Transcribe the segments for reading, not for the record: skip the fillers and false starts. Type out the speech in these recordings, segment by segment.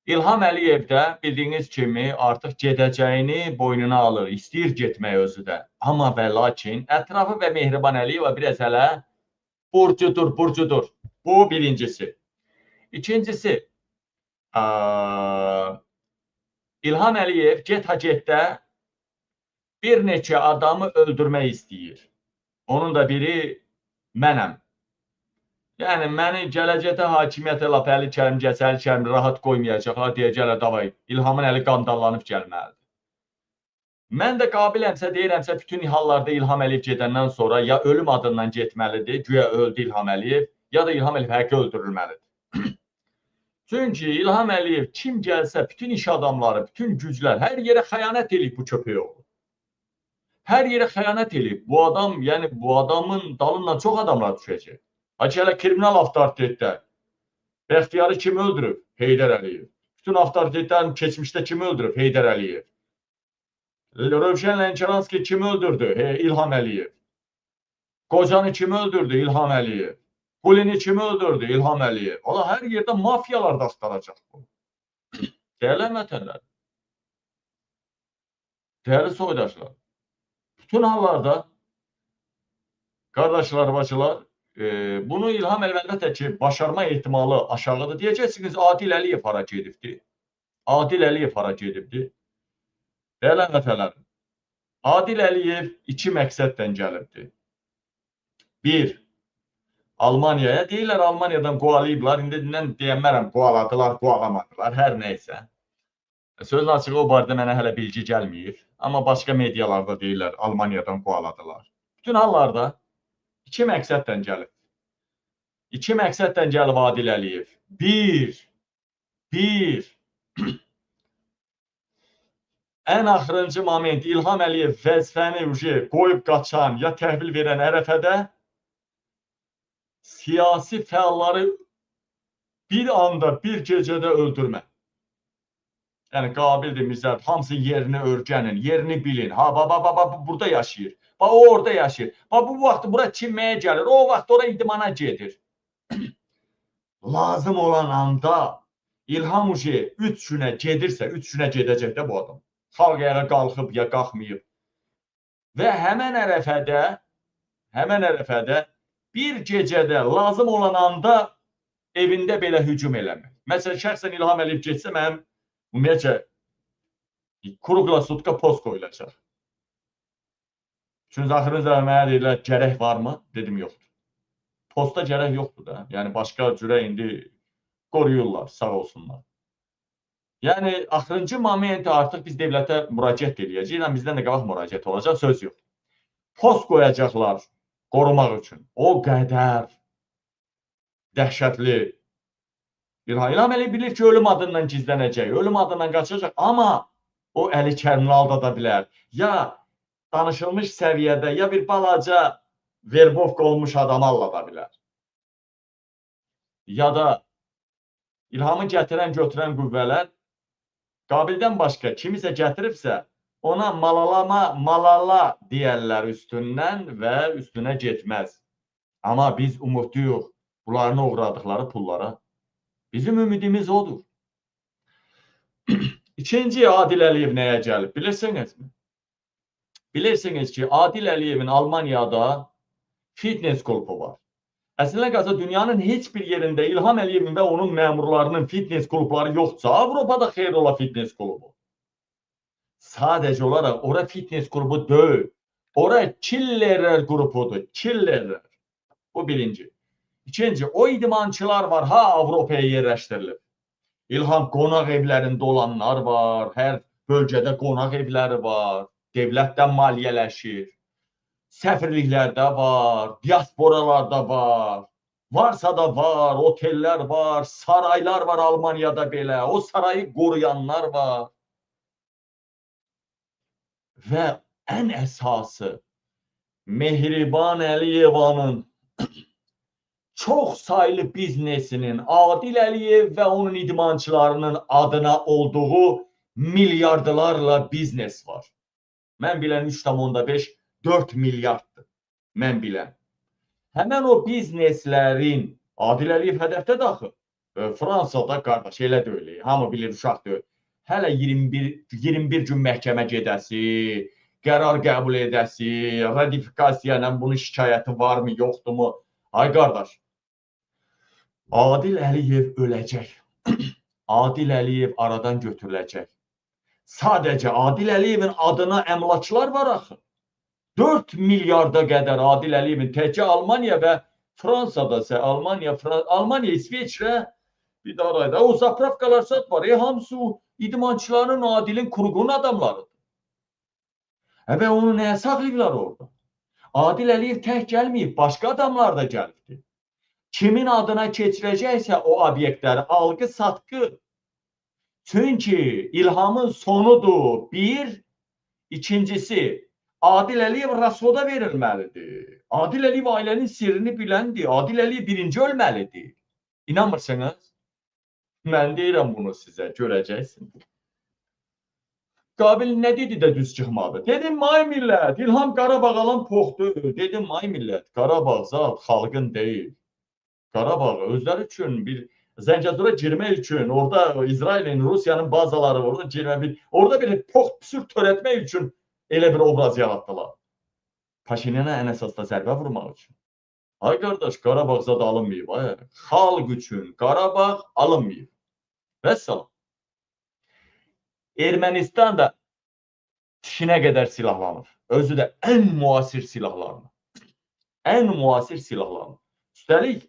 İlham Əliyev də bildiyiniz kimi artıq gedəcəyini boynuna alır, istəyir getmək özü də. Amma və lakin ətrafı və Mehriban Əliyeva biraz hələ burcudur. Bu birincisi. İkincisi, İlham Əliyev get-ha-getdə bir neçə adamı öldürmək istəyir. Onun da biri mənəm. Yəni, məni gələcəkdə hakimiyyətə lap Əli Kərim, Gəçəli Kərim rahat qoymayacaqlar, deyəcəklər, davay, İlhamın əli qandallanıb gəlməlidir. Mən də qabilləmsə, deyirəmsə, bütün hallarda İlham Əliyev gedəndən sonra ya ölüm adından getməlidir, güya öldü İlham Əliyev, ya da İlham Əliyev həqiqi öldürülməlidir. Çünki İlham Əliyev kim gəlsə, bütün iş adamları, bütün güclər, hər yerə xəyanət edib bu köpək oğlu. Hər yerə xəyanət edib. Bu adam, yəni bu adamın dalından çox adamlar düşəcək. Hələ kriminal avtoritetdə Bəxtiyarı kim öldürüb? Heydər Əliyev. Bütün avtoritetlərin keçmişdə kim öldürüb? Heydər Əliyev. Rövşən Lənkəranski kim öldürdü? İlham Əliyev. Qocanı kim öldürdü? İlham Əliyev. Qulini kim öldürdü? İlham Əliyev. Ola hər yerdə mafiyalar da axtaracaq bu. Dəyərli vətənlər, dəyərli soydaşlar, bütün hallarda qardaşlar, bacılar, bunu İlham Əliyev əlbəttə ki, başarma ehtimalı aşağıdır. Deyəcəksiniz, Adil Əliyev hara gedibdir? Adil Əliyev hara gedibdir? Dəyərli vətənlər, Adil Əliyev iki məqsədlə gəlibdir. Bir, Almaniyaya, deyirlər Almaniyadan qovalayıblar, indi deyəmərəm, qovaladılar, qovalamadılar, hər nəysə. Sözün açığı o barədə mənə hələ bilgi gəlməyir, amma başqa medialarda deyirlər Almaniyadan qovaladılar. Bütün hallarda iki məqsədlə gəlib. İki məqsədlə gəlib Adil Əliyev. Bir, ən axırıncı moment İlham Əliyev vəzifəni qoyub qaçan ya təhvil verən ərəfədə siyasi fəalları bir anda, bir gecədə öldürmə. Yəni, qabildir, Mirzət, hamısının yerini örgənin, yerini bilin. Ha, burada yaşayır. O orada yaşayır. Bu vaxt bura çinməyə gəlir. O vaxt ora idmana gedir. Lazım olan anda İlham 3 günə gedirsə, 3 günə gedəcək də bu adam. Xalq ayağa qalxıb ya qalxmayıb. Və həmən ərəfədə bir gecədə lazım olan anda evində belə hücum eləmək. Məsələn, şəxsən İlham Əliyev getsə, mənim ümumiyyətcə Krugla sutka post qoyulacaq. Çünki axırıncı mənə deyirlər, gərək varmı? Dedim, yoxdur. Posta gərək yoxdur da. Yəni, başqa cürə indi qoruyurlar, sağ olsunlar. Yəni, axırıncı moment artıq biz devlətə müraciət edəcəyik. Bizdən də qabaq müraciət olacaq, söz yox. Post qoyacaqlar qorumaq üçün. O qədər dəhşətli. İlham Əliyev bilir ki, ölüm adından gizlənəcək, ölüm adından qaçacaq, amma o Əli Kərimli aldada bilər. Ya danışılmış səviyyədə, ya bir balaca verbovka olmuş adamı aldada bilər. Ya da İlhamı gətirən, götürən qüvvələr qabildən başqa kimisə gətiribsə, ona malala deyərlər üstündən və üstünə getməz. Amma biz umudluyuq bunların uğradıqları pullara. Bizim ümidimiz odur. İkinci, Adil Əliyev nəyə gəlib? Bilirsinizmi? Bilirsiniz ki, Adil Əliyevin Almaniyada fitness klubu var. Əslində qalsa dünyanın heç bir yerində İlham Əliyevin və onun məmurlarının fitness klubları yoxdursa, Avropada xeyr ola fitness klubu. Sadəcə olaraq ora fitness klubu deyil. Ora killerlər qrupudur. Killerlər. Bu birinci. İkinci, o idmançılar var, Avropaya yerləşdirilib. İlham qonaq evlərində olanlar var, hər bölgədə qonaq evləri var, devlətdən maliyyələşir, səfirliklərdə var, diasporalarda var, varsa da var, otellər var, saraylar var Almaniyada belə, o sarayı qoruyanlar var. Və ən əsası Mehriban Əliyevanın çox saylı biznesinin Adil Əliyev və onun idmançılarının adına olduğu milyardlarla biznes var. Mən bilən 3,5-4 milyarddır. Mən bilən. Həmən o bizneslərin Adil Əliyev hədəfdə daxil. Fransada qardaş elə deyil. Hamı bilir uşaq deyil. Hələ 21 gün məhkəmə gedəsi, qərar qəbul edəsi, ratifikasiya ilə bunun şikayəti varmı, yoxdurmu? Ay qardaş, Adil Əliyev öləcək. Adil Əliyev aradan götürüləcək. Sadəcə Adil Əliyevin adına əmlaklar var axı. 4 milyarda qədər Adil Əliyevin təkcə Almaniya və Fransada isə Almaniya, İsveçrə bir daha rayda. O zapravkalar sat var. Hamısı idmançıların Adilin kurğun adamlarıdır. Və onu nəyə saxlayırlar orada? Adil Əliyev tək gəlməyib, başqa adamlar da gəlibdir. Kimin adına keçirəcəksə o obyektləri alqı-satqı. Çünki İlhamın sonudur. Bir, ikincisi, Adil Əliyev rasvoda verilməlidir. Adil Əliyev ailənin sirrini biləndir. Adil Əliyev birinci ölməlidir. İnanmırsınız? Mən deyirəm bunu sizə, görəcəksiniz. Qabil nə dedi də düz çıxmadı? Dedim, ay millət, İlham Qarabağ alan poxdur. Dedim, ay millət, Qarabağ zat xalqın deyil. Qarabağ özləri üçün bir Zəngəzura girmək üçün, orada İsrailin, Rusiyanın bazaları orada girmək, orada bir pox-püsür törətmək üçün elə bir obraz yaratdılar. Paşinyana ən əsasda zərbə vurmaq üçün. Ay qardaş, Qarabağ zad alınmayıb. Xalq üçün Qarabağ alınmayıb. Vəssalam. Ermənistan da dişinə qədər silahlanır. Özü də ən müasir silahlarını. Ən müasir silahlarını. Üstəlik,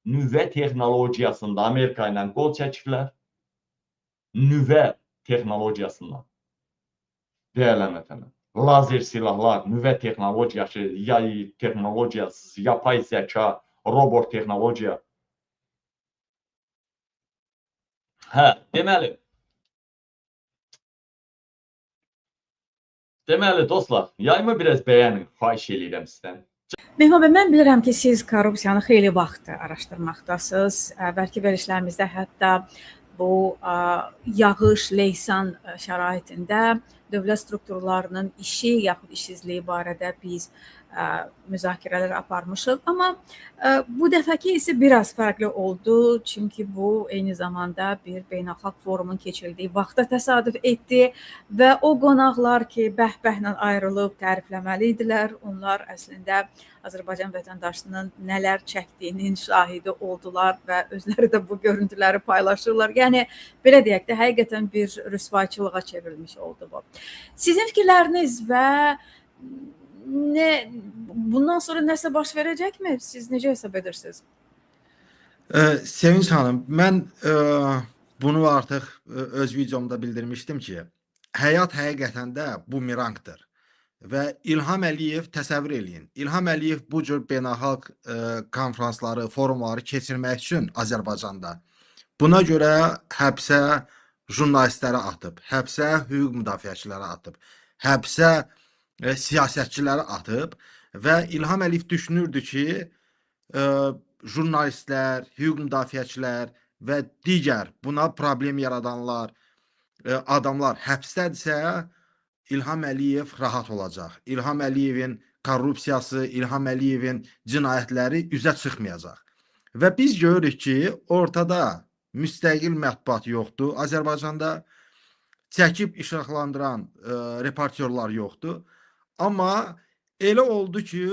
nüvə texnologiyasında Amerika ilə qol çəkirlər. Nüvə texnologiyasından. Deyələn vətənə. Lazer silahlar, nüvə texnologiyası, yay texnologiyası, yapay zəka, robot texnologiya. Deməli dostlar, yayımı biraz bəyənin, xahiş edirəm sizdən. Mehman bəy, mən bilirəm ki, siz korrupsiyanı xeyli vaxt araşdırmaqdasınız. Əvvəlki verilişlərimizdə hətta bu yağış, leysan şəraitində dövlət strukturlarının işi yaxud işsizliyi barədə biz müzakirələr aparmışıq. Amma bu dəfəki isə biraz fərqli oldu. Çünki bu eyni zamanda bir beynəlxalq forumun keçirildiyi vaxta təsadüf etdi və o qonaqlar ki, bəhbəhlə ayrılıb tərifləməli idilər, onlar əslində Azərbaycan vətəndaşının nələr çəkdiyinin şahidi oldular və özləri də bu görüntüləri paylaşırlar. Yəni, belə deyək də, həqiqətən bir rüsvayçılığa çevrilmiş oldu bu. Sizin fikirləriniz və bundan sonra nəsə baş verəcəkmi? Siz necə hesab edirsiniz? Sevinç xanım, mən bunu artıq öz videomda bildirmişdim ki, həyat həqiqətən də bumerangdır. Və İlham Əliyev təsəvvür eləyin. İlham Əliyev bu cür beynəlxalq konferansları, forumları keçirmək üçün Azərbaycanda buna görə həbsə jurnalistləri atıb, həbsə hüquq müdafiəçiləri atıb, həbsə siyasətçiləri atıb və İlham Əliyev düşünürdü ki, jurnalistlər, hüquq müdafiəçilər və digər buna problem yaradanlar, adamlar həbsdədirsə, İlham Əliyev rahat olacaq. İlham Əliyevin korrupsiyası, İlham Əliyevin cinayətləri üzə çıxmayacaq. Və biz görürük ki, ortada müstəqil mətbuat yoxdur Azərbaycanda, çəkib işıqlandıran reportyorlar yoxdur. Amma elə oldu ki,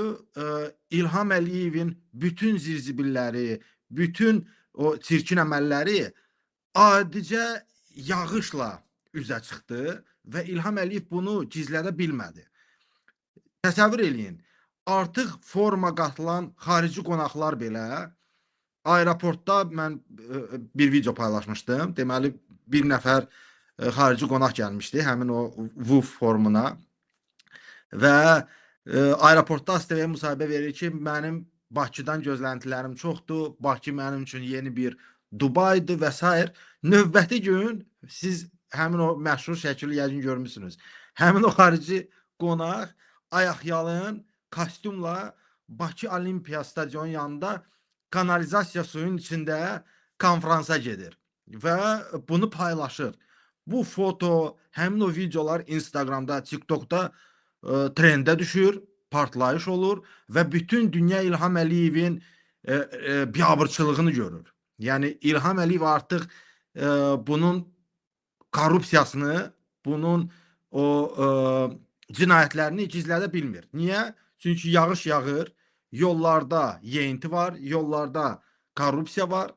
İlham Əliyevin bütün zirzibilləri, bütün o çirkin əməlləri adicə yağışla üzə çıxdı və İlham Əliyev bunu gizlədə bilmədi. Təsəvvür eləyin, artıq foruma qatılan xarici qonaqlar belə, aeroportda mən bir video paylaşmışdım. Deməli, bir nəfər xarici qonaq gəlmişdi həmin o WUF forumuna və aeroportda ASTV-yə müsahibə verir ki, mənim Bakıdan gözləntilərim çoxdur, Bakı mənim üçün yeni bir Dubaydır və s. Növbəti gün siz həmin o məşhur şəkili yəqin görmüsünüz. Həmin o xarici qonaq ayaqyalın, kostyumla Bakı Olimpiya stadionu yanında kanalizasiya suyun içində konferansa gedir və bunu paylaşır. Bu foto, həmin o videolar Instagramda, TikTokda trendə düşür, partlayış olur və bütün dünya İlham Əliyevin biabırçılığını görür. Yəni İlham Əliyev artıq bunun korrupsiyasını, bunun o cinayətlərini gizlədə bilmir. Niyə? Çünki yağış yağır, yollarda yeyinti var, yollarda korrupsiya var.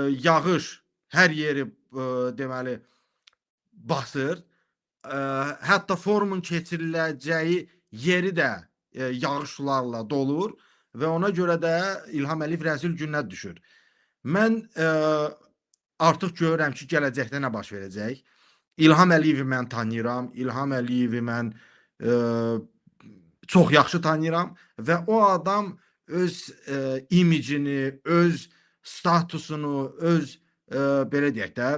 Yağış hər yeri deməli basır. Hətta forumun keçiriləcəyi yeri də yağış sularla dolur və ona görə də İlham Əliyev rəzil günə düşür. Mən artıq görürəm ki, gələcəkdə nə baş verəcək. İlham Əliyevi mən tanıyıram, İlham Əliyevi mən çox yaxşı tanıyıram və o adam öz imicini, öz statusunu, öz belə deyək də,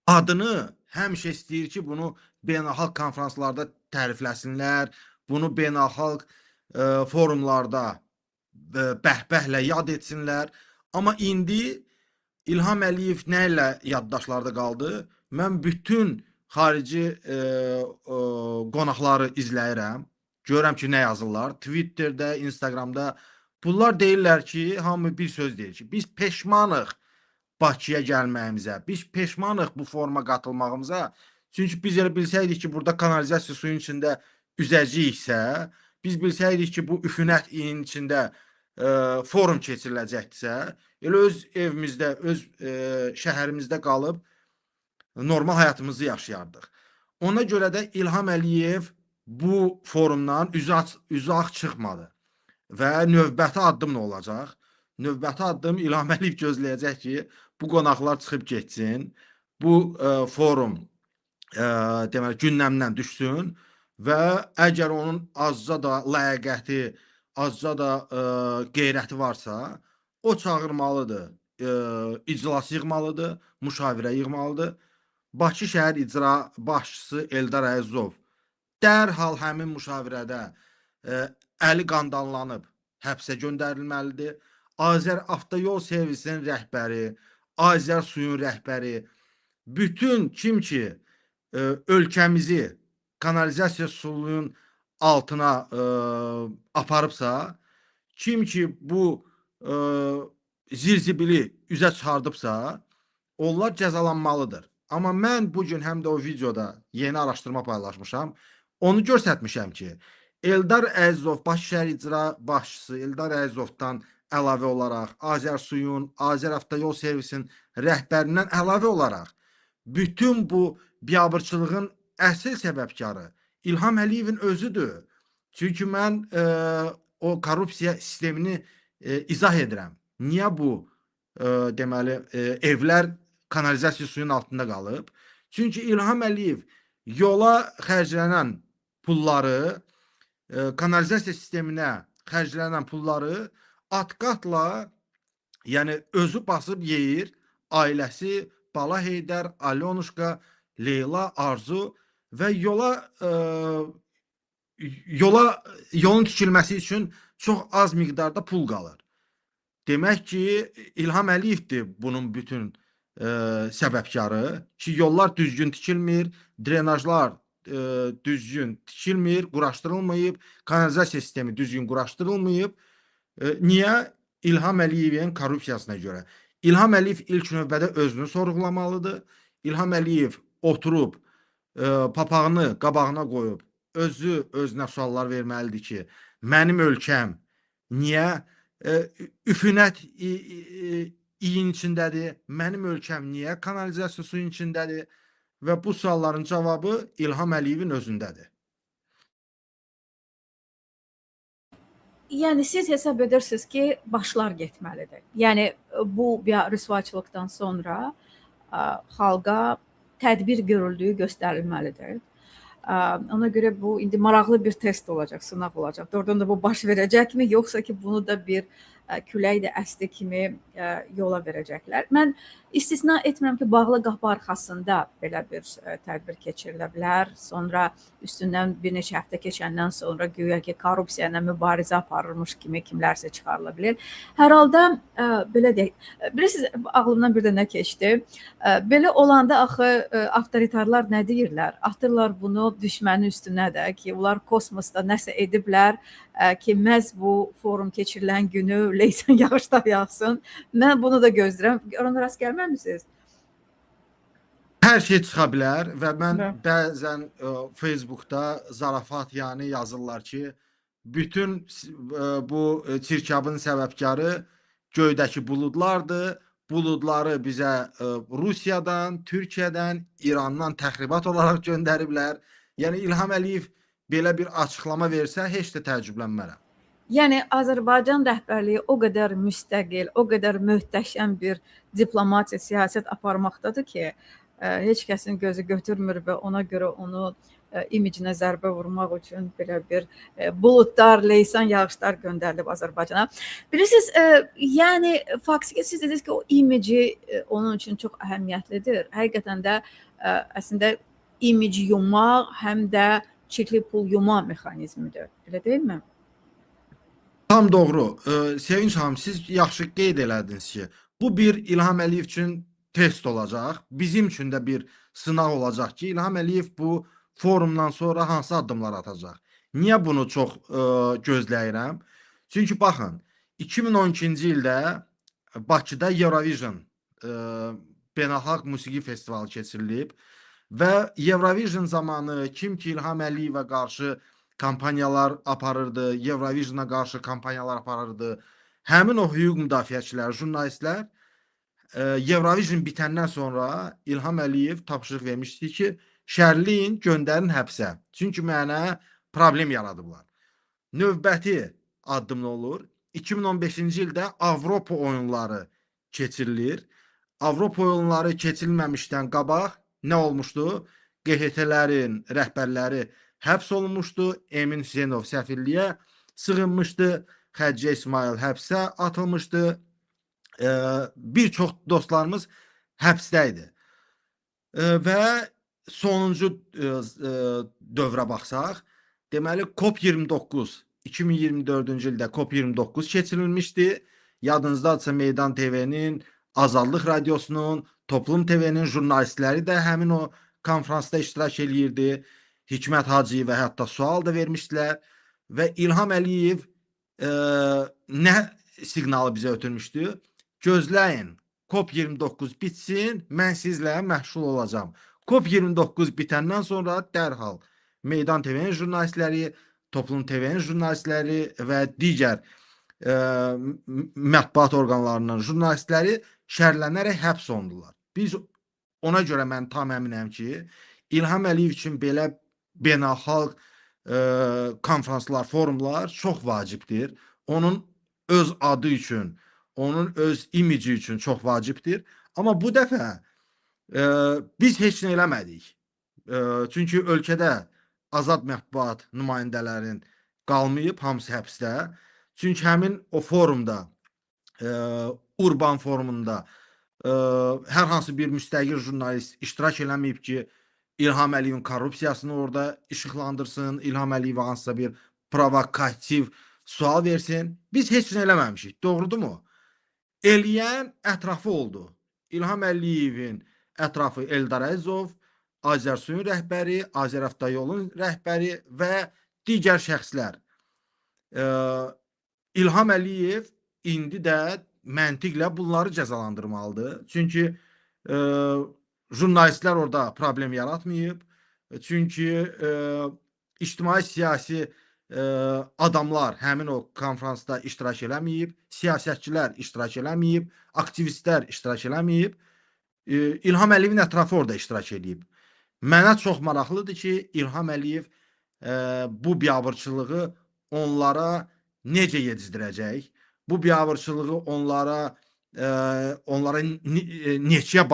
adını həmişə istəyir ki, bunu beynəlxalq konfranslarda tərifləsinlər, bunu beynəlxalq forumlarda bəhbəhlə yad etsinlər. Amma indi İlham Əliyev nə ilə yaddaşlarda qaldı? Mən bütün xarici qonaqları izləyirəm. Görürəm ki, nə yazırlar. Twitterdə, Instagramda. Bunlar deyirlər ki, hamı bir söz deyir ki, biz peşmanıq Bakıya gəlməyimizə. Biz peşmanıq bu foruma qatılmağımıza. Çünki biz elə bilsəydik ki, burada kanalizasiya suyun içində üzəcəyiksə, biz bilsəydik ki, bu üfunətin içində forum keçiriləcəkdirsə, elə öz evimizdə, öz şəhərimizdə qalıb normal həyatımızı yaşayardıq. Ona görə də İlham Əliyev bu forumdan üzaq çıxmadı və növbəti addım nə olacaq? Növbəti addım İlham Əliyev gözləyəcək ki, bu qonaqlar çıxıb getsin, bu forum deməli gündəmdən düşsün və əgər onun azca da ləyaqəti, azca da qeyrəti varsa, o çağırmalıdır, iclas yığmalıdır, müşavirə yığmalıdır. Bakı şəhər icra başçısı Eldar Əzizov dərhal həmin müşavirədə əli qandanlanıb həbsə göndərilməlidir. Azər Avtoyol Servisinin rəhbəri, Azər Suyun rəhbəri, bütün kim ki ölkəmizi kanalizasiya suyunun altına aparıbsa, kim ki bu zirzibili üzə çıxardıbsa, onlar cəzalanmalıdır. Amma mən bugün həm də o videoda yeni araşdırma paylaşmışam. Onu göstərmişəm ki, Eldar Əzizov, Bakı şəhər icra başçısı Eldar Əzizovdan əlavə olaraq, Azər Suyun, Azər Avtoyol Servisinin rəhbərindən əlavə olaraq bütün bu biabırçılığın əsl səbəbkarı İlham Əliyevin özüdür. Çünki mən o korrupsiya sistemini izah edirəm. Niyə bu deməli evlər kanalizasiya suyun altında qalıb? Çünki İlham Əliyev yola xərclənən pulları, kanalizasiya sisteminə xərclənən pulları at-qatla, yəni özü basıb yeyir, ailəsi Bala Heydər, Alyonuşka, Leyla, Arzu və yolun tikilməsi üçün çox az miqdarda pul qalır. Demək ki, İlham Əliyevdir bunun bütün səbəbkarı ki, yollar düzgün tikilmir, drenajlar düzgün tikilmir, quraşdırılmayıb, kanalizasiya sistemi düzgün quraşdırılmayıb. Niyə? İlham Əliyevin korrupsiyasına görə. İlham Əliyev ilk növbədə özünü sorğulamalıdır. İlham Əliyev oturub, papağını qabağına qoyub, özünə suallar verməlidir ki, mənim ölkəm niyə üfunət iyin içindədir, mənim ölkəm niyə kanalizasiya suyun içindədir və bu sualların cavabı İlham Əliyevin özündədir. Yəni siz hesab edirsiniz ki, başlar getməlidir. Yəni bu rüsvayçılıqdan sonra xalqa tədbir görüldüyü göstərilməlidir. Ona görə bu indi maraqlı bir test olacaq, sınaq olacaq. Doğrudan da bu baş verəcəkmi, yoxsa ki bunu da bir külək də əsdi kimi yola verəcəklər. Mən İstisna etmirəm ki, bağlı qapı arxasında belə bir tədbir keçirilə bilər. Sonra üstündən bir neçə həftə keçəndən sonra güya ki, korrupsiya ilə mübarizə aparırmış kimi kimlərsə çıxarıla bilər. Hər halda belə deyək, bilirsiniz, ağlımdan bir də nə keçdi? Belə olanda axı avtoritarlar nə deyirlər? Atırlar bunu düşmənin üstünə də ki, onlar kosmosda nəsə ediblər ki, məhz bu forum keçirilən günü leysan yağışlar yağsın. Mən bunu da gözləyirəm. Ona rast gəlməmisiniz? Hər şey çıxa bilər və mən Hə. bəzən Facebookda zarafat yəni yazırlar ki, bütün bu çirkabın səbəbkarı göydəki buludlardır. Buludları bizə Rusiyadan, Türkiyədən, İrandan təxribat olaraq göndəriblər. Yəni İlham Əliyev belə bir açıqlama versə heç də təəccüblənmərəm. Yəni Azərbaycan rəhbərliyi o qədər müstəqil, o qədər möhtəşəm bir diplomatiya, siyasət aparmaqdadır ki, heç kəsin gözü götürmür və ona görə onu imicinə zərbə vurmaq üçün belə bir buludlar, leysan yağışlar göndərilib Azərbaycana. Bilirsiniz, yəni faktiki siz dediniz ki, o imici onun üçün çox əhəmiyyətlidir. Həqiqətən də əslində imici yumaq həm də çirkli pul yuma mexanizmidir. Elə deyilmi? Tam doğru. Sevinç xanım, siz yaxşı qeyd elədiniz ki, bu bir İlham Əliyev üçün test olacaq. Bizim üçün də bir sınaq olacaq ki, İlham Əliyev bu forumdan sonra hansı addımlar atacaq. Niyə bunu çox gözləyirəm? Çünki baxın, 2012-ci ildə Bakıda Eurovision beynəlxalq musiqi festivalı keçirilib və Eurovision zamanı kim ki İlham Əliyevə qarşı kampaniyalar aparırdı, Eurovisiona qarşı kampaniyalar aparırdı. Həmin o hüquq müdafiəçilər, jurnalistlər Eurovision bitəndən sonra İlham Əliyev tapşırıq vermişdi ki, şərləyin, göndərin həbsə. Çünki mənə problem yaradıblar. Növbəti addım nə olur? 2015-ci ildə Avropa oyunları keçirilir. Avropa oyunları keçirilməmişdən qabaq nə olmuşdu? QHT-lərin rəhbərləri həbs olunmuşdu. Emin Hüseynov səfirliyə sığınmışdı. Xəccə İsmail həbsə atılmışdı. Bir çox dostlarımız həbsdə idi. Və sonuncu dövrə baxsaq, deməli COP29 2024-cü ildə COP29 keçirilmişdi. Yadınızdadırsa Meydan TV-nin, Azadlıq Radiosunun, Toplum TV-nin jurnalistləri də həmin o konfransda iştirak eləyirdi. Hikmət Hacıyev və hətta sual da vermişdilər və İlham Əliyev nə siqnalı bizə ötürmüşdü? Gözləyin, COP29 bitsin, mən sizlə məşğul olacağam. COP29 bitəndən sonra dərhal Meydan TV-nin jurnalistləri, Toplum TV-nin jurnalistləri və digər mətbuat orqanlarının jurnalistləri şərlənərək həbs olundular. Biz ona görə mən tam əminəm ki, İlham Əliyev üçün belə beynəlxalq konfranslar, forumlar çox vacibdir. Onun öz adı üçün, onun öz imici üçün çox vacibdir. Amma bu dəfə biz heç nə eləmədik. Çünki ölkədə azad mətbuat nümayəndələrin qalmayıb, hamısı həbsdə. Çünki həmin o forumda, Urban forumunda hər hansı bir müstəqil jurnalist iştirak eləməyib ki, İlham Əliyevin korrupsiyasını orada işıqlandırsın, İlham Əliyevə hansısa bir provokativ sual versin. Biz heç nə eləməmişik, doğrudurmu? Eləyən ətrafı oldu. İlham Əliyevin ətrafı Eldar Əzov, Azərsuyun rəhbəri, Azəravtayolun rəhbəri və digər şəxslər. İlham Əliyev indi də məntiqlə bunları cəzalandırmalıdır. Çünki jurnalistlər orada problem yaratmayıb. Çünki ictimai siyasi adamlar həmin o konfransda iştirak eləməyib, siyasətçilər iştirak eləməyib, aktivistlər iştirak eləməyib. İlham Əliyevin ətrafı orada iştirak edib. Mənə çox maraqlıdır ki, İlham Əliyev bu biabırçılığı onlara necə yedizdirəcək? Bu biabırçılığı onlara neçəyə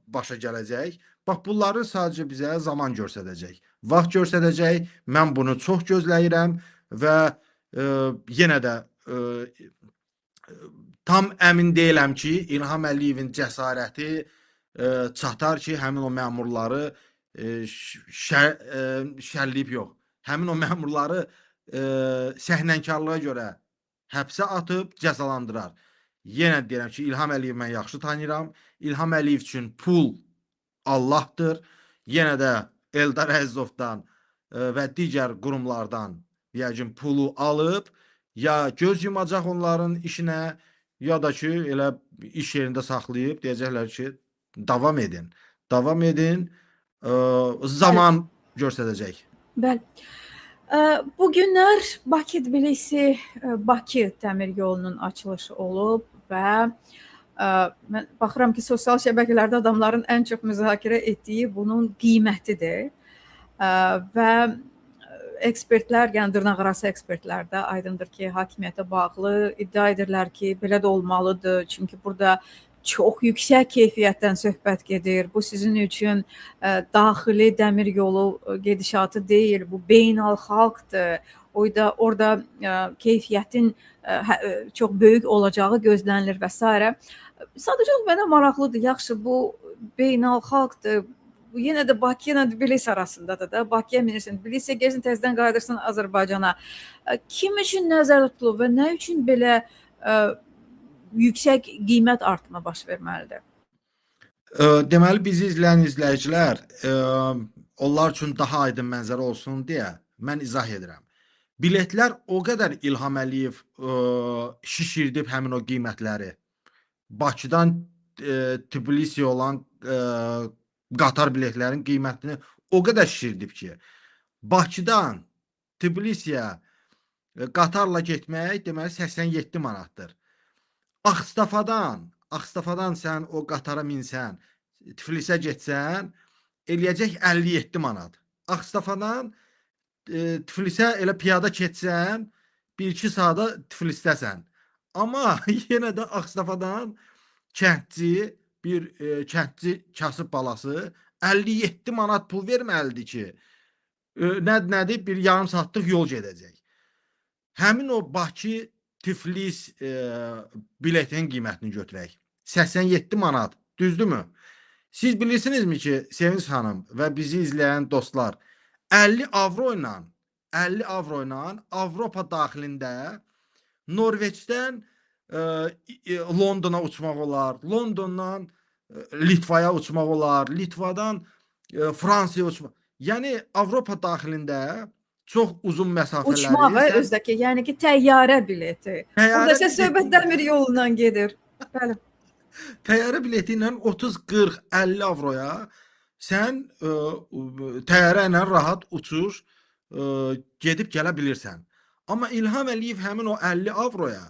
başa gələcək? Bax, bunları sadəcə bizə zaman göstərəcək, vaxt göstərəcək. Mən bunu çox gözləyirəm və yenə də tam əmin deyiləm ki, İlham Əliyevin cəsarəti çatar ki, həmin o məmurları şərliyib yox. Həmin o məmurları səhnənkarlığa görə həbsə atıb cəzalandırar. Yenə deyirəm ki, İlham Əliyevi mən yaxşı tanıyıram. İlham Əliyev üçün pul Allahdır. Yenə də Eldar Əzizovdan və digər qurumlardan deyəcəm pulu alıb ya göz yumacaq onların işinə ya da ki elə iş yerində saxlayıb deyəcəklər ki davam edin. Davam edin. Zaman göstərəcək. Bəli. Bu günlər Bakı-Tbilisi-Bakı dəmir yolunun açılışı olub və mən baxıram ki, sosial şəbəkələrdə adamların ən çox müzakirə etdiyi bunun qiymətidir. Və ekspertlər, yəni dırnaqarası ekspertlər də aydındır ki, hakimiyyətə bağlı iddia edirlər ki, belə də olmalıdır. Çünki burada çox yüksək keyfiyyətdən söhbət gedir. Bu sizin üçün daxili dəmir yolu gedişatı deyil, bu beynəlxalqdır. Orada keyfiyyətin çox böyük olacağı gözlənilir və s. Sadəcə mənə maraqlıdır. Yaxşı, bu beynəlxalqdır. Bu yenə də Bakı ilə Tbilisi arasındadır da. Bakıya minirsən, Tbilisiyə gəlirsən, təzədən qayıdırsan Azərbaycana. Kim üçün nəzərdə tutulub və nə üçün belə yüksək qiymət artımı baş verməlidir? Deməli, bizi izləyən izləyicilər, onlar üçün daha aydın mənzərə olsun deyə mən izah edirəm. Biletlər o qədər İlham Əliyev şişirdib həmin o qiymətləri. Bakıdan Tbilisiyə olan qatar biletlərin qiymətini o qədər şişirdib ki, Bakıdan Tbilisiyə qatarla getmək deməli 87 manatdır. Ağstafadan sən o qatara minsən, Tiflisə getsən, eləyəcək 57 manat. Ağstafadan Tiflisə elə piyada keçsən, 1-2 saata Tiflisdəsən. Amma yenə də Ağstafadan kəndçi, bir kəndçi kasıb balası 57 manat pul verməlidir ki, nədir? Bir yarım saatlıq yol gedəcək. Həmin o Bakı Tiflis biletin qiymətini götürək. 87 manat, düzdürmü? Siz bilirsinizmi ki, Sevinç xanım və bizi izləyən dostlar, 50 avro ilə Avropa daxilində Norveçdən Londona uçmaq olar, Londondan Litvaya uçmaq olar, Litvadan Fransaya uçmaq. Yəni Avropa daxilində çox uzun məsafələri uçmağı özdəki, yəni ki, təyyarə bileti. Burada isə söhbət dəmir yolundan gedir. Bəli. Təyyarə bileti ilə 30, 40, 50 avroya sən təyyarə ilə rahat uçur, gedib gələ bilirsən. Amma İlham Əliyev həmin o 50 avroya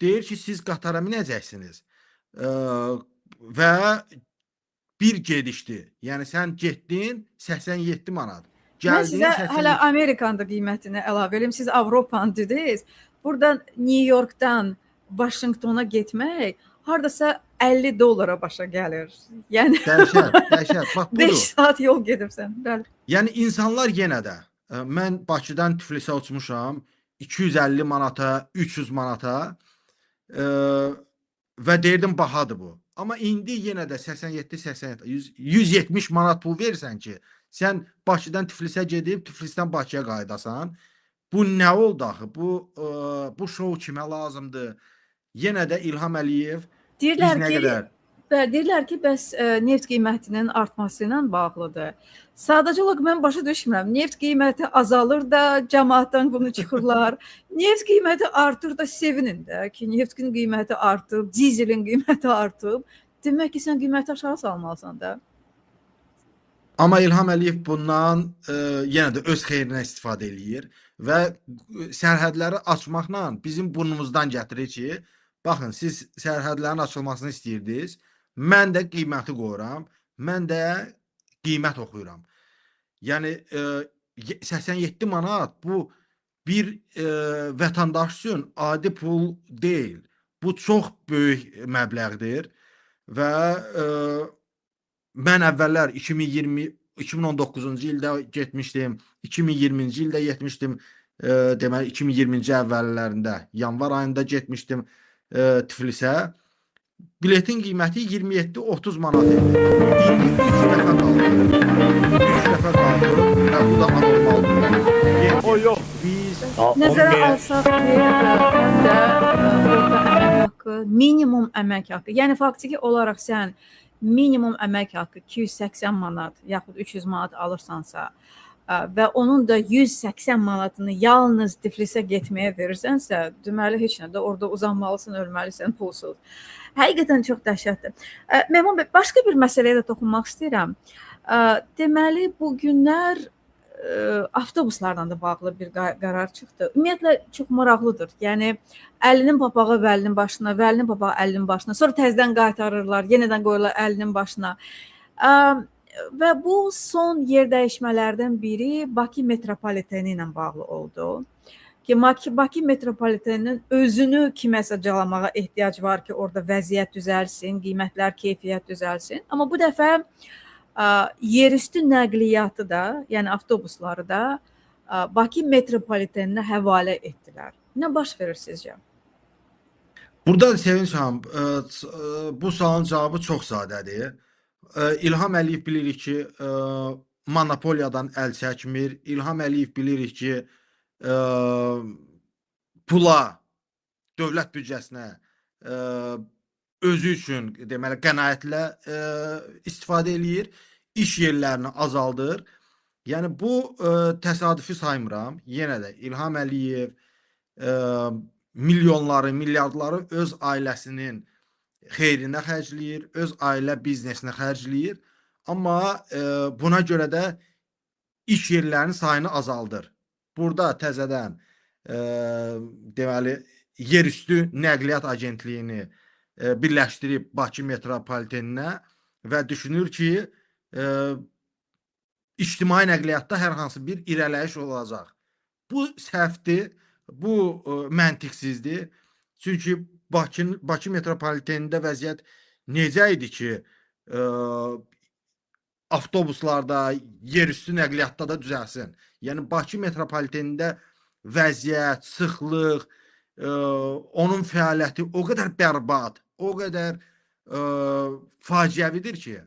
deyir ki, siz qatara minəcəksiniz və bir gedişdir. Yəni sən getdin 87 manat. Mən sizə hələ Amerikanın da qiymətini əlavə edim. Siz Avropanı dediniz. Buradan New Yorkdan Washingtona getmək hardasa 50 dollara başa gəlir. Yəni dəhşət. Bax budur. 5 saat yol gedirsən. Bəli. Yəni insanlar yenə də mən Bakıdan Tiflisə uçmuşam 250 manata, 300 manata və deyirdim bahadır bu. Amma indi yenə də 87, 170 manat pul verirsən ki, sən Bakıdan Tiflisə gedib, Tiflisdən Bakıya qayıdasan. Bu nə oldu axı? Bu şou kimə lazımdır? Yenə də İlham Əliyev deyirlər ki, bəs neft qiymətinin artması ilə bağlıdır. Sadəcə olaraq mən başa düşmürəm. Neft qiyməti azalır da, cəmaatdan bunu çıxırlar. Neft qiyməti artır da, sevinin də ki, neftin qiyməti artıb, dizelin qiyməti artıb. Demək ki, sən qiyməti aşağı salmalısan da. Amma İlham Əliyev bundan yenə də öz xeyrinə istifadə eləyir və sərhədləri açmaqla bizim burnumuzdan gətirir ki, baxın, siz sərhədlərin açılmasını istəyirdiniz, mən də qiyməti qoyuram, mən də qiymət oxuyuram. Yəni 87 manat bu bir vətəndaş üçün adi pul deyil. Bu çox böyük məbləğdir və mən əvvəllər 2019-cu ildə getmişdim, 2020-ci ildə getmişdim, deməli 2020-ci əvvəllərində yanvar ayında getmişdim Tiflisə. Biletin qiyməti 27-30 manat idi. İndi 3 dəfə qaldı. 3 dəfə qaldı və bu da anormaldır. O yox. Biz Nəzərə alsaq ki, həm də orada əmək haqqı, minimum əmək haqqı. Yəni faktiki olaraq sən minimum əmək haqqı 280 manat yaxud 300 manat alırsansa və onun da 180 manatını yalnız Tiflisə getməyə verirsənsə, deməli heç nə də orada uzanmalısan, ölməlisən pulsuz. Həqiqətən çox dəhşətdir. Mehman bəy, başqa bir məsələyə də toxunmaq istəyirəm. Deməli bu günlər avtobuslarla da bağlı bir qərar çıxdı. Ümumiyyətlə çox maraqlıdır. Yəni əlinin papağı vəlinin başına, vəlinin papağı əlinin başına, sonra təzədən qaytarırlar, yenədən qoyurlar əlinin başına. Və bu son yer dəyişmələrdən biri Bakı metropoliteni ilə bağlı oldu. Ki Bakı metropoliteninin özünü kiməsə calamağa ehtiyac var ki, orada vəziyyət düzəlsin, qiymətlər, keyfiyyət düzəlsin. Amma bu dəfə yerüstü nəqliyyatı da, yəni avtobusları da Bakı metropoliteninə həvalə etdilər. Nə baş verir sizcə? burada Sevinç xanım, bu sualın cavabı çox sadədir. İlham Əliyev bilirik ki, monopoliyadan əl çəkmir. İlham Əliyev bilirik ki, pula, dövlət büdcəsinə özü üçün deməli qənaətlə istifadə eləyir, iş yerlərini azaldır. Yəni bu təsadüfi saymıram. Yenə də İlham Əliyev milyonları, milyardları öz ailəsinin xeyrinə xərcləyir, öz ailə biznesinə xərcləyir. Amma buna görə də iş yerlərinin sayını azaldır. Burada təzədən deməli yerüstü nəqliyyat agentliyini birləşdirib Bakı metropoliteninə və düşünür ki, ictimai nəqliyyatda hər hansı bir irəliləyiş olacaq. Bu səhvdir, bu məntiqsizdir. Çünki Bakı metropolitenində vəziyyət necə idi ki, avtobuslarda, yerüstü nəqliyyatda da düzəlsin. Yəni Bakı metropolitenində vəziyyət, sıxlıq, onun fəaliyyəti o qədər bərbad, o qədər faciəvidir ki,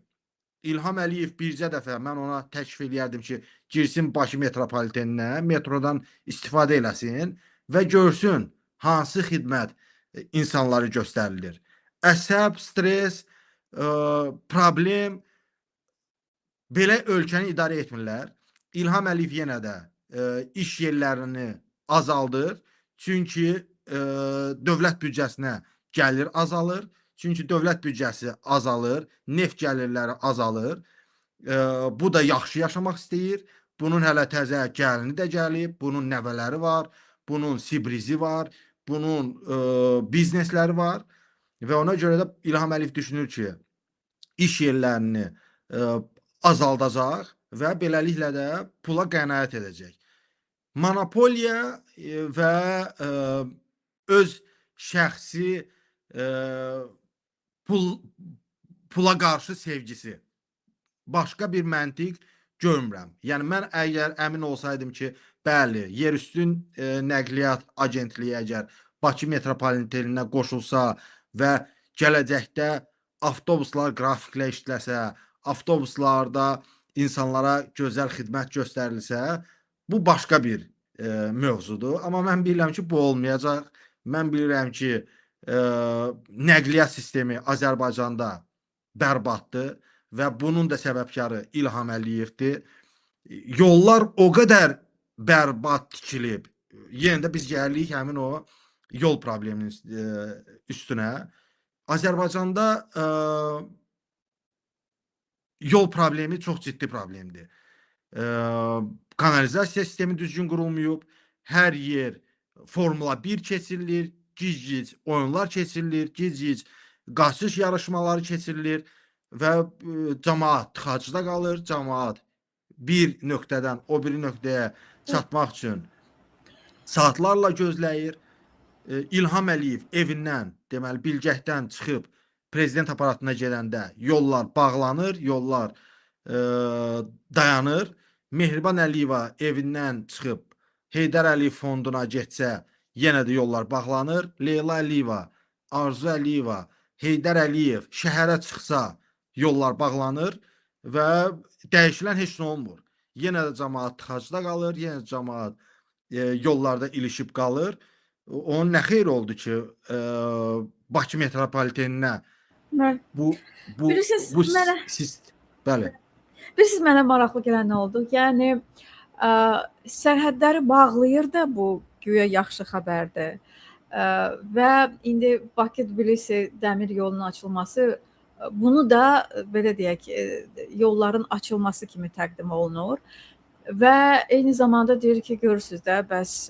İlham Əliyev bircə dəfə mən ona təklif edərdim ki, girsin Bakı metropoliteninə, metrodan istifadə eləsin və görsün hansı xidmət insanları göstərilir. Əsəb, stres, problem belə ölkəni idarə etmirlər. İlham Əliyev yenə də iş yerlərini azaldır. Çünki dövlət büdcəsinə gəlir azalır. Çünki dövlət büdcəsi azalır, neft gəlirləri azalır. Bu da yaxşı yaşamaq istəyir. Bunun hələ təzə gəlini də gəlib, bunun nəvələri var, bunun sibrizi var, bunun biznesləri var. Və ona görə də İlham Əliyev düşünür ki, iş yerlərini azaldacaq və beləliklə də pula qənaət edəcək. Monopoliya və öz şəxsi pula qarşı sevgisi. Başqa bir məntiq görmürəm. Yəni mən əgər əmin olsaydım ki, bəli, yerüstü nəqliyyat agentliyi əgər Bakı metropoliteninə qoşulsa və gələcəkdə avtobuslar qrafiklə işləsə, avtobuslarda insanlara gözəl xidmət göstərilsə, bu başqa bir mövzudur. Amma mən bilirəm ki, bu olmayacaq. Mən bilirəm ki, nəqliyyat sistemi Azərbaycanda bərbaddır və bunun da səbəbkarı İlham Əliyevdir. Yollar o qədər bərbad tikilib. Yenə də biz gəlirik həmin o yol probleminin üstünə. Azərbaycanda yol problemi çox ciddi problemdir. Kanalizasiya sistemi düzgün qurulmayıb. Hər yer Formula 1 keçirilir, gic-gic oyunlar keçirilir, gic-gic qaçış yarışmaları keçirilir və cəmaət tıxacda qalır. Cəmaət bir nöqtədən o biri nöqtəyə çatmaq üçün saatlarla gözləyir. İlham Əliyev evindən, deməli Bilgəkdən çıxıb prezident aparatına gedəndə yollar bağlanır, yollar dayanır. Mehriban Əliyeva evindən çıxıb Heydər Əliyev fonduna getsə, yenə də yollar bağlanır. Leyla Əliyeva Arzu Əliyeva, Heydər Əliyev şəhərə çıxsa yollar bağlanır və dəyişilən heç nə olmur. Yenə də cəmaət tıxacda qalır, yenə də cəmaət yollarda ilişib qalır. Onun nə xeyri oldu ki, Bakı metropoliteninə Bəli. bu Bilirsiniz, mənə bəli. bilirsiniz mənə maraqlı gələn nə oldu? Yəni sərhədləri bağlayır da bu güya yaxşı xəbərdir. Və indi Bakı-Tbilisi dəmir yolunun açılması bunu da belə deyək, yolların açılması kimi təqdim olunur. Və eyni zamanda deyir ki, görürsüz də, bəs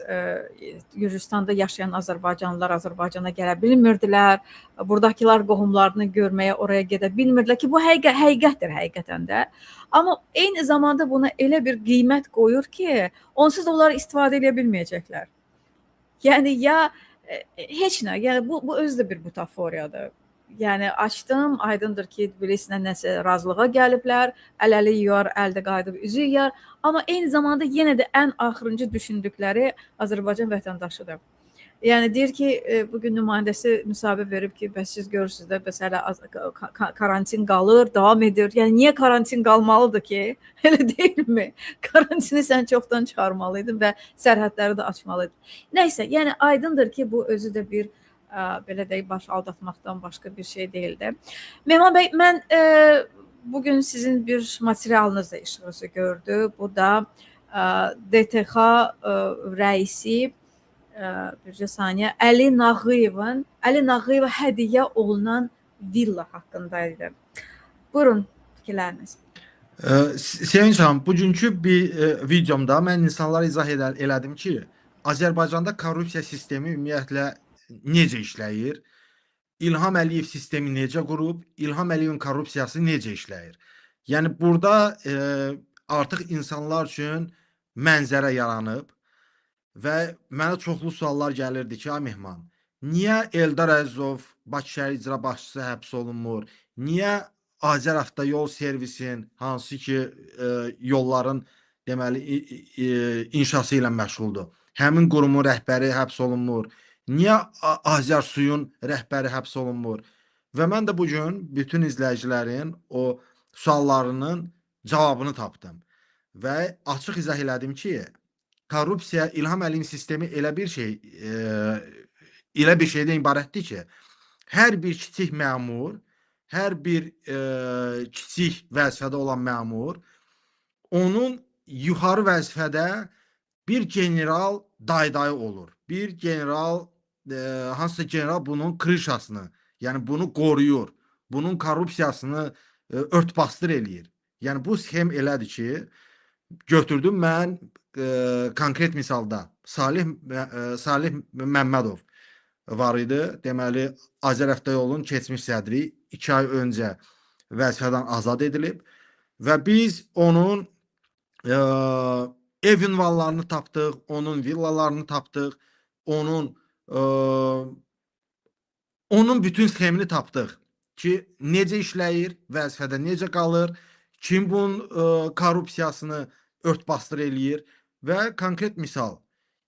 Gürcüstanda yaşayan Azərbaycanlılar Azərbaycana gələ bilmirdilər. Buradakılar qohumlarını görməyə oraya gedə bilmirdilər ki, bu həqiqətdir həqiqətən də. Amma eyni zamanda buna elə bir qiymət qoyur ki, onsuz da onlar istifadə edə bilməyəcəklər. Yəni ya heç nə, yəni bu özü də bir butaforiyadır. Yəni açdım, aydındır ki, Tbilisinə nəsə razılığa gəliblər, əl-əli yuyar, əldə qayıdıb üzü yuyar, amma eyni zamanda yenə də ən axırıncı düşündükləri Azərbaycan vətəndaşıdır. Yəni deyir ki, bugün nümayəndəsi müsahibə verib ki, bəs siz görürsüz də, bəs hələ karantin qalır, davam edir. Yəni niyə karantin qalmalıdır ki? Elə deyilmi? Karantini sən çoxdan çıxarmalıydın və sərhədləri də açmalıydın. Nəysə, yəni aydındır ki, bu özü də bir belə deyək, baş aldatmaqdan başqa bir şey deyildi. Mehman bəy, mən bugün sizin bir materialınızda işığınızı gördü. Bu da DTX rəisi bircə saniyə Əli Nağıyeva hədiyyə olunan villa haqqındaydı. Buyurun fikirləriniz. Sevinç xanım, bugünkü bir videomda mən insanlara izah elədim ki, Azərbaycanda korrupsiya sistemi ümumiyyətlə necə işləyir? İlham Əliyev sistemi necə qurub? İlham Əliyevin korrupsiyası necə işləyir? Yəni burada artıq insanlar üçün mənzərə yaranıb və mənə çoxlu suallar gəlirdi ki, Mehman, niyə Eldar Əzizov, Bakı şəhər icra başçısı həbs olunmur? Niyə Azəravtayol servisin, hansı ki yolların deməli inşası ilə məşğuldur? Həmin qurumun rəhbəri həbs olunmur? Niyə Azərsuyun rəhbəri həbs olunmur? Və mən də bugün bütün izləyicilərin o suallarının cavabını tapdım. Və açıq izah elədim ki, korrupsiya, İlham Əliyevin sistemi elə bir şeydən ibarətdir ki, hər bir kiçik məmur, hər bir kiçik vəzifədə olan məmur, onun yuxarı vəzifədə bir general daydayı olur. Bir general, hansısa general bunun krişasını, yəni bunu qoruyur. Bunun korrupsiyasını ört-bastır eləyir. Yəni bu sxem elədir ki, götürdüm mən konkret misalda Salih Məmmədov var idi. Deməli, Azəravtayolun keçmiş sədri 2 ay öncə vəzifədən azad edilib və biz onun ev ünvanlarını tapdıq, onun villalarını tapdıq, onun bütün sxemini tapdıq ki, necə işləyir, vəzifədə necə qalır, kim bunun korrupsiyasını ört-bastır eləyir və konkret misal,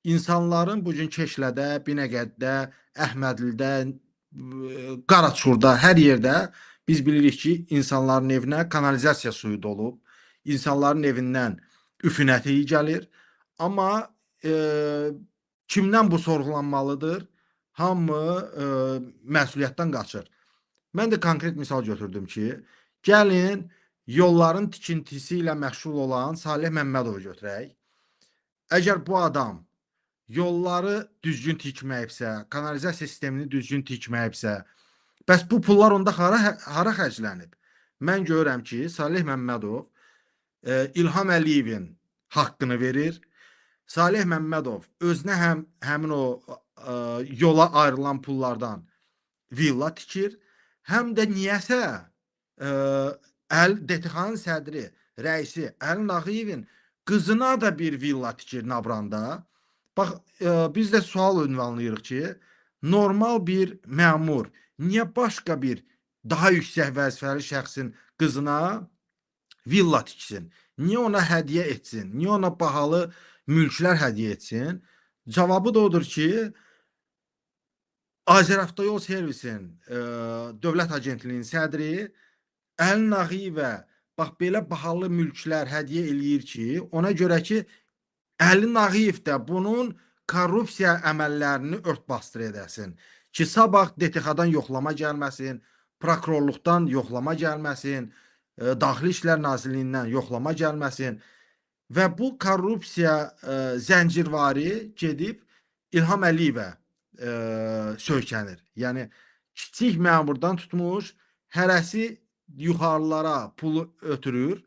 insanların bugün Keşlədə, Binəqədidə, Əhmədlidə, Qaraçurda, hər yerdə biz bilirik ki, insanların evinə kanalizasiya suyu dolub, insanların evindən üfunət iyi gəlir. Amma kimdən bu sorğulanmalıdır? Hamı məsuliyyətdən qaçır. Mən də konkret misal götürdüm ki, gəlin yolların tikintisi ilə məşğul olan Salih Məmmədovu götürək. Əgər bu adam yolları düzgün tikməyibsə, kanalizasiya sistemini düzgün tikməyibsə, bəs bu pullar onda hara xərclənib? Mən görürəm ki, Salih Məmmədov İlham Əliyevin haqqını verir. Salih Məmmədov özünə həmin o yola ayrılan pullardan villa tikir, həm də niyəsə DTX-nın sədri, rəisi Əli Nağıyevin qızına da bir villa tikir Nabranda. Bax, biz də sual ünvanlayırıq ki, normal bir məmur niyə başqa bir daha yüksək vəzifəli şəxsin qızına villa tiksin? Niyə ona hədiyyə etsin? Niyə ona bahalı mülklər hədiyyə etsin? Cavabı da odur ki, Azəravtoyol Servisin dövlət agentliyinin sədri Əlin Ağayevə bax belə bahalı mülklər hədiyyə eləyir ki, ona görə ki, Əlin Ağayev də bunun korrupsiya əməllərini ört-basdır edəsin. Ki, sabah DTX-dan yoxlama gəlməsin, prokurorluqdan yoxlama gəlməsin, Daxili İşlər Nazirliyindən yoxlama gəlməsin və bu korrupsiya zəncirvari gedib İlham Əliyevə söykənir. Yəni kiçik məmurdan tutmuş, hərəsi yuxarılara pulu ötürür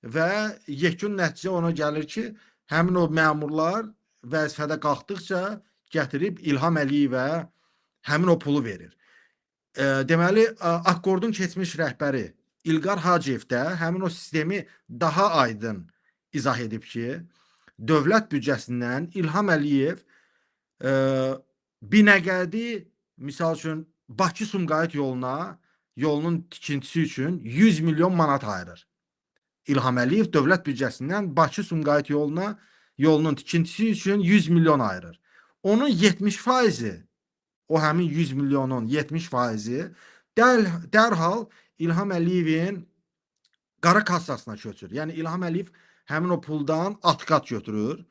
və yekun nəticə ona gəlir ki, həmin o məmurlar vəzifədə qalxdıqca gətirib İlham Əliyevə həmin o pulu verir. Deməli, Akkordun keçmiş rəhbəri İlqar Hacıyev də həmin o sistemi daha aydın izah edib ki, dövlət büdcəsindən İlham Əliyev Binəqədi, misal üçün, Bakı-Sumqayıt yolunun tikintisi üçün 100 milyon manat ayırır. İlham Əliyev dövlət büdcəsindən Bakı-Sumqayıt yolunun tikintisi üçün 100 milyon ayırır. Onun 70%, o həmin 100 milyonun 70%, dərhal İlham Əliyevin qara kassasına köçür. Yəni İlham Əliyev həmin o puldan atqat götürür.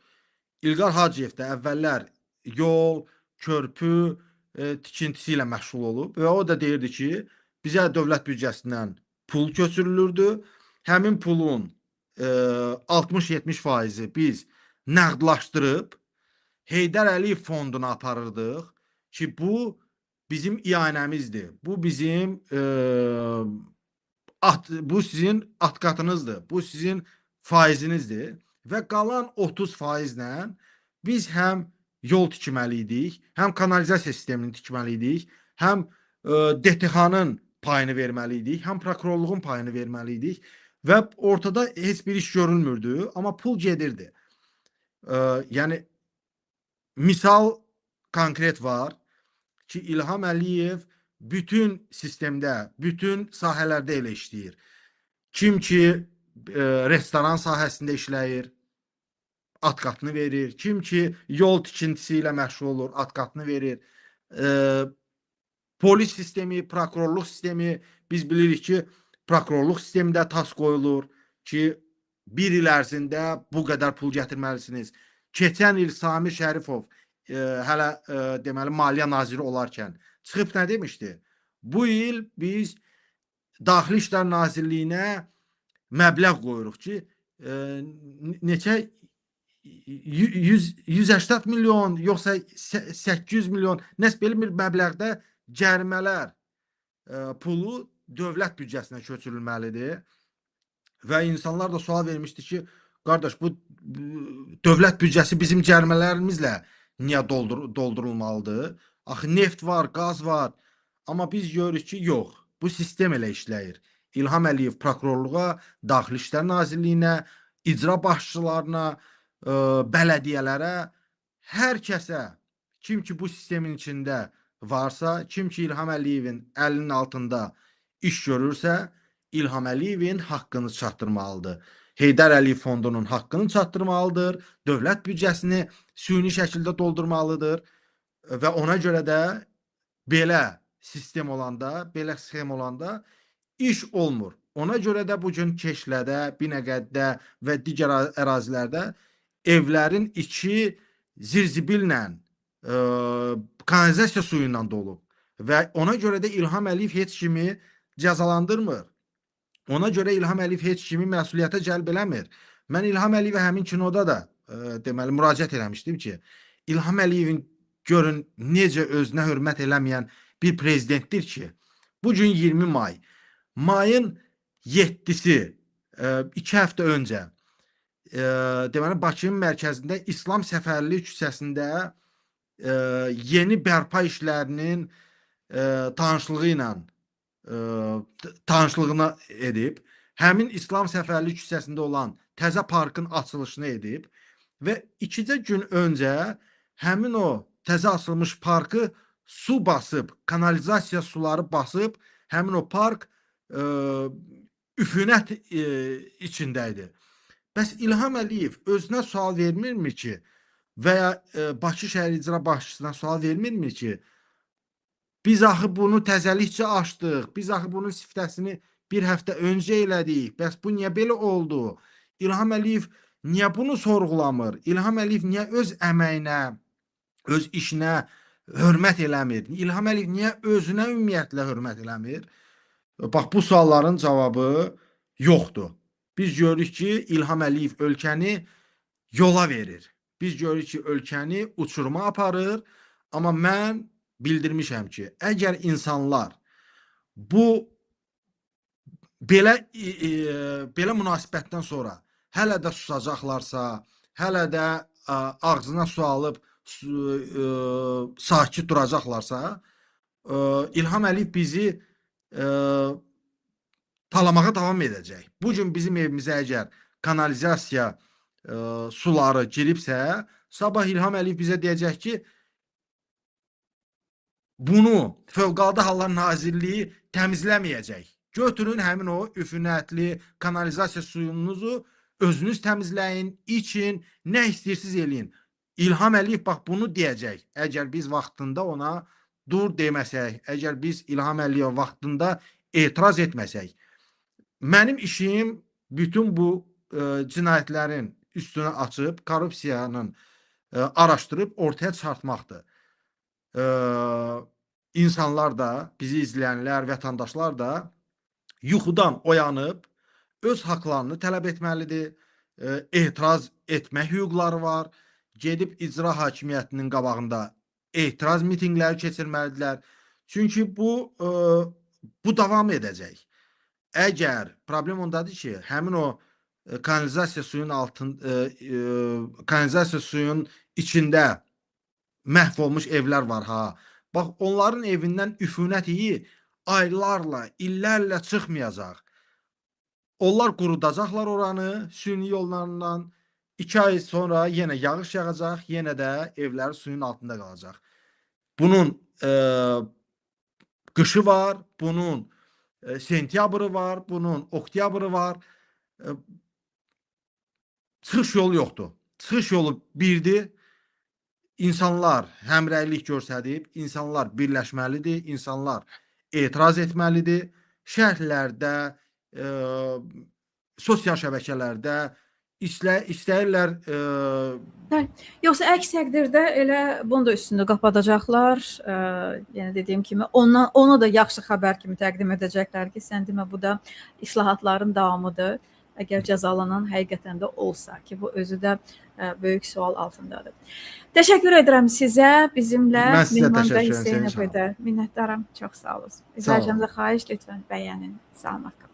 İlqar Hacıyev də əvvəllər yol, körpü tikintisi ilə məşğul olub və o da deyirdi ki, bizə dövlət büdcəsindən pul köçürülürdü. Həmin pulun 60-70%-i biz nəqdlaşdırıb Heydər Əliyev fonduna aparırdıq ki, bu bizim ianəmizdir. Bu bizim bu sizin atqatınızdır. Bu sizin faizinizdir və qalan 30%-lə biz həm yol tikməliydik, həm kanalizasiya sistemini tikməliydik, həm DTX-nın payını verməliydik, həm prokurorluğun payını verməliydik və ortada heç bir iş görülmürdü, amma pul gedirdi. Yəni, misal konkret var ki, İlham Əliyev bütün sistemdə, bütün sahələrdə elə işləyir. Kim ki, restoran sahəsində işləyir, atqatını verir. Kim ki, yol tikintisi ilə məşğul olur, atqatını verir. Polis sistemi, prokurorluq sistemi, biz bilirik ki, prokurorluq sistemində tas qoyulur ki, bir il ərzində bu qədər pul gətirməlisiniz. Keçən il Samir Şərifov hələ deməli Maliyyə Naziri olarkən çıxıb nə demişdi? Bu il biz Daxili İşlər Nazirliyinə məbləğ qoyuruq ki, neçə 180 milyon, yoxsa 800 milyon, nəsə belə bir məbləğdə cərimələr pulu dövlət büdcəsinə köçürülməlidir. Və insanlar da sual vermişdi ki, qardaş, bu dövlət büdcəsi bizim cərimələrimizlə niyə doldurulmalıdır? Axı neft var, qaz var. Amma biz görürük ki, yox, bu sistem elə işləyir. İlham Əliyev prokurorluğa, Daxili İşlər Nazirliyinə, icra başçılarına, bələdiyyələrə, hər kəsə, kim ki bu sistemin içində varsa, kim ki İlham Əliyevin əlinin altında iş görürsə, İlham Əliyevin haqqını çatdırmalıdır. Heydər Əliyev fondunun haqqını çatdırmalıdır, dövlət büdcəsini süni şəkildə doldurmalıdır və ona görə də belə sistem olanda, belə sxem olanda iş olmur. Ona görə də bugün Keşlədə, Binəqədidə və digər ərazilərdə evlərin içi zirzibillə, kanalizasiya suyu ilə dolub və ona görə də İlham Əliyev heç kimi cəzalandırmır. Ona görə İlham Əliyev heç kimi məsuliyyətə cəlb eləmir. Mən İlham Əliyevə həmin kinoda da deməli müraciət eləmişdim ki, İlham Əliyevin görün necə özünə hörmət eləməyən bir prezidentdir ki, bugün 20 may, mayın 7-si 2 həftə öncə deməli Bakının mərkəzində İslam Səfərli küçəsində yeni bərpa işlərinin tanışlığına edib, həmin İslam Səfərli küçəsində olan təzə parkın açılışını edib və 2-cə gün öncə həmin o təzə açılmış parkı su basıb, kanalizasiya suları basıb, həmin o park üfunət içində idi. Bəs İlham Əliyev özünə sual vermirmi ki və ya Bakı şəhər icra başçısına sual vermirmi ki, Biz axı bunu təzəlikcə açdıq. Biz axı bunun siftəsini bir həftə öncə elədik. Bəs bu niyə belə oldu? İlham Əliyev niyə bunu sorğulamır? İlham Əliyev niyə öz əməyinə, öz işinə hörmət eləmir? İlham Əliyev niyə özünə ümumiyyətlə hörmət eləmir? Bax, bu sualların cavabı yoxdur. Biz görürük ki, İlham Əliyev ölkəni yola verir. Biz görürük ki, ölkəni uçuruma aparır. Amma mən bildirmişəm ki, əgər insanlar bu belə münasibətdən sonra hələ də susacaqlarsa, hələ də ağzına su alıb sakit duracaqlarsa, İlham Əliyev bizi talamağa davam edəcək. Bugün bizim evimizə əgər kanalizasiya suları giribsə, sabah İlham Əliyev bizə deyəcək ki, bunu Fövqəladə Hallar Nazirliyi təmizləməyəcək. Götürün həmin o üfunətli kanalizasiya suyunuzu özünüz təmizləyin, için, nə istəyirsiniz eləyin. İlham Əliyev bax bunu deyəcək. Əgər biz vaxtında ona dur deməsək, əgər biz İlham Əliyev vaxtında etiraz etməsək, mənim işim bütün bu cinayətlərin üstünü açıb, korrupsiyanın araşdırıb ortaya çıxartmaqdır. İnsanlar da, bizi izləyənlər, vətəndaşlar da yuxudan oyanıb öz haqlarını tələb etməlidir. Etiraz etmə hüquqları var. Gedib icra hakimiyyətinin qabağında etiraz mitinqləri keçirməlidirlər. Çünki bu davam edəcək. Əgər problem ondadır ki, həmin o kanalizasiya suyun içində məhv olmuş evlər var ha. Bax, onların evindən üfunət iyi aylarla, illərlə çıxmayacaq. Onlar qurudacaqlar oranı süni yollarından. 2 ay sonra yenə yağış yağacaq, yenə də evlər suyun altında qalacaq. Bunun qışı var, bunun sentyabrı var, bunun oktyabrı var. Çıxış yolu yoxdur. Çıxış yolu birdir. İnsanlar həmrəylik göstərib, insanlar birləşməlidir, insanlar etiraz etməlidir. Şərhlərdə, sosial şəbəkələrdə istəyirlər. Yoxsa əks təqdirdə elə bunu da üstündə qapadacaqlar. Yəni dediyim kimi ona da yaxşı xəbər kimi təqdim edəcəklər ki, sən demə bu da islahatların davamıdır. Əgər cəzalanan həqiqətən də olsa ki, bu özü də böyük sual altındadır. Təşəkkür edirəm sizə, bizimlə Mehman bəy Hüseynov idi. Minnətdaram, çox sağ olun. İzləyicimizə xahiş, lütfən bəyənin. Salamat qalın.